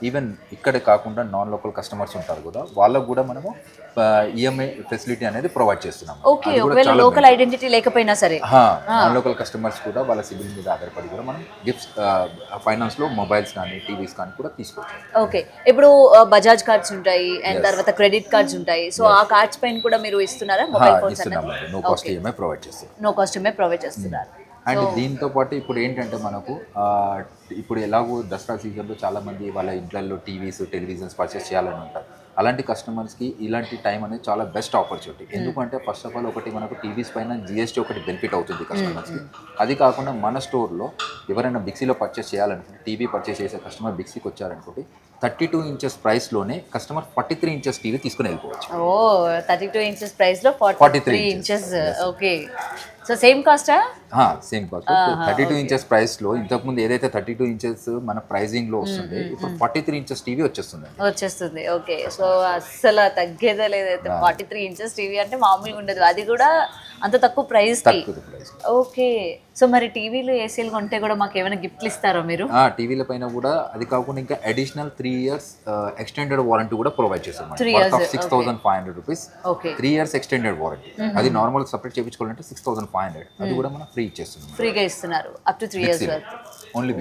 Even ఇక్కడే కాకుండా non local customers ఉంటారు కదా, వాళ్ళకు కూడా మనము ఈఎంఐ ఫెసిలిటీ అనేది ప్రొవైడ్ చేస్తున్నాము. ఓకే, ఒకవేళ లోకల్ ఐడెంటిటీ లేకపోయినా సరే నాన్ లోకల్ కస్టమర్స్ కూడా వాళ్ళ సిబిల్ మీద ఆధారపడి కూడా మనం గిఫ్ట్స్ ఫైనాన్స్లో మొబైల్స్ కానీ టీవీస్ కానీ కూడా తీసుకోవచ్చు. ఓకే, ఇప్పుడు బజాజ్ కార్డ్స్ ఉంటాయి అండ్ తర్వాత క్రెడిట్ కార్డ్స్ ఉంటాయి. సో ఆ కార్డ్స్ పైన కూడా మీరు ఇస్తున్నారా మొబైల్ ఫోన్స్? ఇస్తున్నాము, నో కాస్ట్ ఈఎంఐ ప్రొవైడ్ చేస్తాం. నో కాస్ట్ ఈఎంఐ ప్రొవైడ్ చేస్తున్నారు. అండ్ దీంతో పాటు ఇప్పుడు ఏంటంటే మనకు ఇప్పుడు ఎలాగో దసరా సీజన్లో చాలామంది వాళ్ళ ఇంట్లలో టీవీస్ టెలివిజన్స్ పర్చేస్ చేయాలని ఉంటారు. అలాంటి కస్టమర్స్కి ఇలాంటి టైం అనేది చాలా బెస్ట్ ఆపర్చునిటీ. ఎందుకంటే ఫస్ట్ ఆఫ్ ఆల్ ఒకటి మనకు టీవీస్ పైన జిఎస్టీ ఒకటి బెనిఫిట్ అవుతుంది కస్టమర్స్కి. అది కాకుండా మన స్టోర్లో ఎవరైనా బిక్సీలో పర్చేస్ చేయాలనుకుంటే, టీవీ పర్చేస్ చేసే కస్టమర్ బిక్సీకి వచ్చారనుకుంటే 32 ఇంచెస్ ప్రైస్లోనే కస్టమర్ 43 ఇంచెస్ టీవీ తీసుకుని వెళ్ళిపోవచ్చు. 32 ఇంచెస్ ప్రైస్లో 43 ఇంచెస్. ఓకే, సో సేమ్ కాస్టా? Same cost. 32 ఇంచెస్ ప్రైస్లో ఇంతకుముందు ఏదైతే 32 ఇంచెస్ మన ప్రైజింగ్లో వస్తుంది, ఇప్పుడు 43 ఇంచెస్ టీవీ వచ్చేస్తుంది. ఓకే, సో అస్సలు తగ్గేదే లేదైతే. 43 ఇంచెస్ టీవీ అంటే మామూలుగా ఉండదు, అది కూడా అంత తక్కువ ప్రైస్కి. ఓకే, సో మరి టీవీలు ఏసీలు కొంటే కూడా మాకు ఏమైనా గిఫ్ట్లు ఇస్తారా మీరు? టీవీల పైన కూడా అది కాకుండా ఇంకా అడిషనల్ 3 years ఎక్స్టెండెడ్ వారంటీ కూడా ప్రొవైడ్ చేస్తాం. 6,500 రూపీస్ 3 years ఎక్స్టెండెడ్ వారంటీ. అది నార్మల్ సపరేట్ చేయించుకోవాలంటే 6,500. అది కూడా మనం ఫ్రీ ఇచ్చేస్తున్నాం. ఫ్రీగా ఇస్తున్నారు అప్ టు 3 years వరకు. ఓన్లీ